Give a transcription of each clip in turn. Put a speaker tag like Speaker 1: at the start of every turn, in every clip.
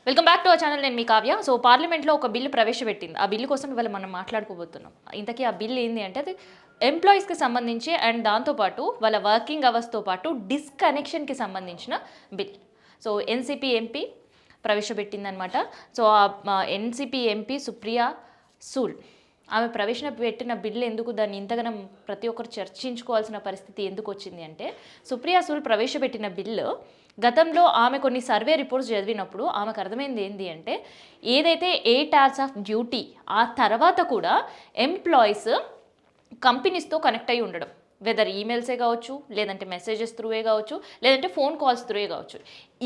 Speaker 1: Welcome back to our channel. నేను మీ Kavya. So పార్లమెంట్లో ఒక బిల్లు ప్రవేశపెట్టింది. ఆ బిల్లు కోసం ఇవాళ మనం మాట్లాడుకోబోతున్నాం. ఇంతకీ ఆ బిల్ ఏంది అంటే అది ఎంప్లాయీస్కి సంబంధించి అండ్ దాంతోపాటు వాళ్ళ వర్కింగ్ అవర్స్తో పాటు డిస్కనెక్షన్కి సంబంధించిన బిల్. సో ఎన్సిపి ఎంపీ ప్రవేశపెట్టిందనమాట. సో ఆ ఎన్సిపి ఎంపీ సుప్రియా సూల్ ఆమె ప్రవేశపెట్టిన బిల్లు ఎందుకు దాన్ని ఇంతగానం ప్రతి ఒక్కరు చర్చించుకోవాల్సిన పరిస్థితి ఎందుకు వచ్చింది అంటే, సుప్రియా సూల్ ప్రవేశపెట్టిన బిల్లు గతంలో ఆమె కొన్ని సర్వే రిపోర్ట్స్ చదివినప్పుడు ఆమెకు అర్థమైంది ఏంటి అంటే, ఏదైతే 8 hours ఆఫ్ డ్యూటీ ఆ తర్వాత కూడా ఎంప్లాయీస్ కంపెనీస్తో కనెక్ట్ అయి ఉండడం, వెదర్ ఈమెయిల్సే కావచ్చు, లేదంటే మెసేజెస్ త్రూవే కావచ్చు, లేదంటే ఫోన్ కాల్స్ త్రూవే కావచ్చు.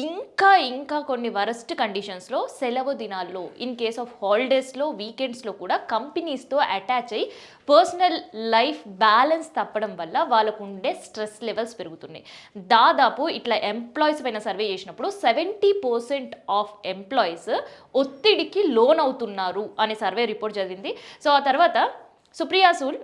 Speaker 1: ఇంకా కొన్ని వరస్ట్ కండిషన్స్లో సెలవు దినాల్లో, ఇన్ కేస్ ఆఫ్ హాలిడేస్లో, వీకెండ్స్లో కూడా కంపెనీస్తో అటాచ్ అయ్యి పర్సనల్ లైఫ్ బ్యాలెన్స్ తప్పడం వల్ల వాళ్ళకు ఉండే స్ట్రెస్ లెవెల్స్ పెరుగుతున్నాయి. దాదాపు ఇట్లా ఎంప్లాయీస్ పైన సర్వే చేసినప్పుడు 70% ఆఫ్ ఎంప్లాయీస్ ఒత్తిడికి లోన్ అవుతున్నారు అనే సర్వే రిపోర్ట్ జరిగింది. సో ఆ తర్వాత సుప్రియా సూల్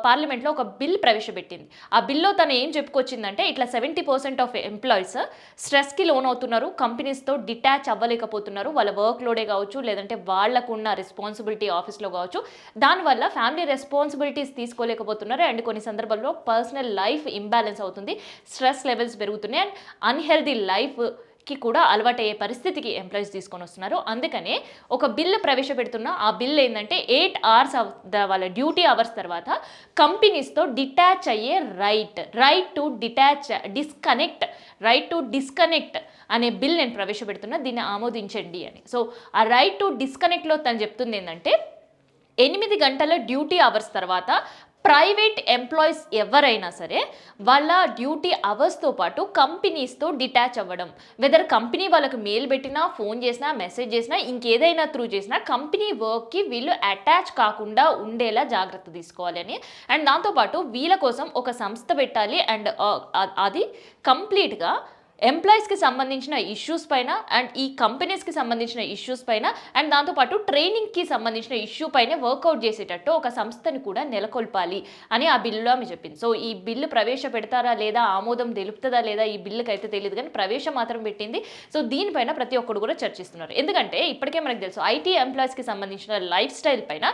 Speaker 1: పార్లమెంట్లో ఒక బిల్ ప్రవేశపెట్టింది. ఆ బిల్లో తను ఏం చెప్పుకొచ్చిందంటే, ఇట్లా 70% ఆఫ్ ఎంప్లాయీస్ స్ట్రెస్కి లోన్ అవుతున్నారు, కంపెనీస్తో డిటాచ్ అవ్వలేకపోతున్నారు, వాళ్ళ వర్క్ లోడే కావచ్చు, లేదంటే వాళ్ళకున్న రెస్పాన్సిబిలిటీ ఆఫీస్లో కావచ్చు, దానివల్ల ఫ్యామిలీ రెస్పాన్సిబిలిటీస్ తీసుకోలేకపోతున్నారు. అండ్ కొన్ని సందర్భాల్లో పర్సనల్ లైఫ్ ఇంబ్యాలెన్స్ అవుతుంది, స్ట్రెస్ లెవెల్స్ పెరుగుతున్నాయి, అండ్ అన్హెల్దీ లైఫ్కి కూడా అలవాటయ్యే పరిస్థితికి ఎంప్లాయీస్ తీసుకొని వస్తున్నారు. అందుకనే ఒక బిల్లు ప్రవేశపెడుతున్న ఆ బిల్ ఏంటంటే 8 hours ఆఫ్ వాళ్ళ డ్యూటీ అవర్స్ తర్వాత కంపెనీస్తో డిటాచ్ అయ్యే రైట్ టు డిస్కనెక్ట్ అనే బిల్ నేను ప్రవేశపెడుతున్నా, దీన్ని ఆమోదించండి అని. సో ఆ రైట్ టు డిస్కనెక్ట్లో తను చెప్తుంది ఏంటంటే, 8 గంటల డ్యూటీ అవర్స్ తర్వాత ప్రైవేట్ ఎంప్లాయీస్ ఎవరైనా సరే వాళ్ళ డ్యూటీ అవర్స్తో పాటు కంపెనీస్తో డిటాచ్ అవ్వడం, వెదర్ కంపెనీ వాళ్ళకు మెయిల్ పెట్టినా, ఫోన్ చేసినా, మెసేజ్ చేసినా, ఇంకేదైనా త్రూ చేసినా కంపెనీ వర్క్కి వీళ్ళు అటాచ్ కాకుండా ఉండేలా జాగ్రత్త తీసుకోవాలి అని. అండ్ దాంతోపాటు వీళ్ళ కోసం ఒక సంస్థ పెట్టాలి, అండ్ అది కంప్లీట్గా ఎంప్లాయీస్కి సంబంధించిన ఇష్యూస్ పైన, అండ్ ఈ కంపెనీస్కి సంబంధించిన ఇష్యూస్ పైన, అండ్ దాంతోపాటు ట్రైనింగ్కి సంబంధించిన ఇష్యూ పైన వర్కౌట్ చేసేటట్టు ఒక సంస్థని కూడా నెలకొల్పాలి అని ఆ బిల్లులో ఆమె చెప్పింది. సో ఈ బిల్లు ప్రవేశపెడతారా లేదా, ఆమోదం తెలుపుతుందా లేదా ఈ బిల్లుకి అయితే తెలియదు, కానీ ప్రవేశం మాత్రం పెట్టింది. సో దీనిపైన ప్రతి ఒక్కరు కూడా చర్చిస్తున్నారు. ఎందుకంటే ఇప్పటికే మనకు తెలుసు ఐటీ ఎంప్లాయీస్కి సంబంధించిన లైఫ్ స్టైల్ పైన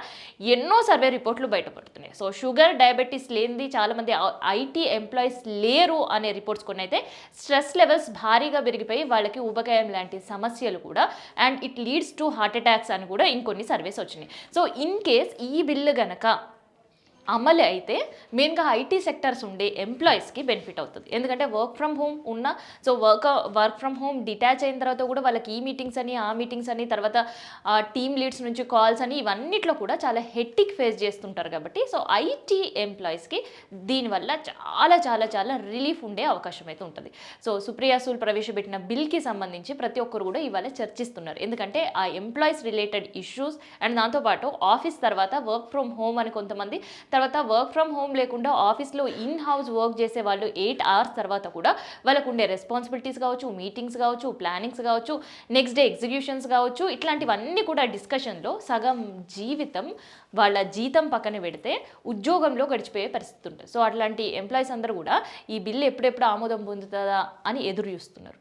Speaker 1: ఎన్నో సర్వే రిపోర్ట్లు బయటపడుతున్నాయి. సో షుగర్, డయాబెటీస్ లేనిది చాలామంది ఐటీ ఎంప్లాయీస్ లేరు అనే రిపోర్ట్స్ కొన్ని అయితే, స్ట్రెస్ లెవెల్ భారీగా పెరిగిపోయి వాళ్ళకి ఊబకాయం లాంటి సమస్యలు కూడా, and it leads to heart attacks అని కూడా ఇంకొన్ని సర్వేస్ వచ్చినాయి. సో ఇన్ కేస్ ఈ బిల్లు గనక అమలు అయితే మెయిన్గా ఐటీ సెక్టర్స్ ఉండే ఎంప్లాయీస్కి బెనిఫిట్ అవుతుంది. ఎందుకంటే వర్క్ ఫ్రమ్ హోమ్ ఉన్న, so work from home detach అయిన తర్వాత కూడా వాళ్ళకి ఈ మీటింగ్స్ అని, ఆ మీటింగ్స్ అని, తర్వాత టీమ్ లీడ్స్ నుంచి కాల్స్ అని, ఇవన్నిట్లో కూడా చాలా హెక్టిక్ ఫేస్ చేస్తుంటారు. కాబట్టి సో ఐటీ ఎంప్లాయీస్కి దీనివల్ల చాలా చాలా చాలా రిలీఫ్ ఉండే అవకాశం అయితే ఉంటుంది. సో సుప్రియా సూల్ ప్రవేశపెట్టిన బిల్కి సంబంధించి ప్రతి ఒక్కరు కూడా ఇవాళ చర్చిస్తున్నారు. ఎందుకంటే ఆ ఎంప్లాయీస్ రిలేటెడ్ ఇష్యూస్, అండ్ దాంతోపాటు ఆఫీస్ తర్వాత వర్క్ ఫ్రమ్ హోమ్ అని కొంతమంది, తర్వాత వర్క్ ఫ్రమ్ హోమ్ లేకుండా ఆఫీస్లో ఇన్ హౌస్ వర్క్ చేసే వాళ్ళు 8 hours తర్వాత కూడా వాళ్ళకు ఉండే రెస్పాన్సిబిలిటీస్ కావచ్చు, మీటింగ్స్ కావచ్చు, ప్లానింగ్స్ కావచ్చు, నెక్స్ట్ డే ఎగ్జిక్యూషన్స్ కావచ్చు, ఇట్లాంటివన్నీ కూడా డిస్కషన్లో సగం జీవితం వాళ్ళ జీతం పక్కన పెడితే ఉద్యోగంలో గడిచిపోయే పరిస్థితి ఉంటుంది. సో అట్లాంటి ఎంప్లాయీస్ అందరూ కూడా ఈ బిల్లు ఎప్పుడెప్పుడు ఆమోదం పొందుతుందా అని ఎదురు చూస్తున్నారు.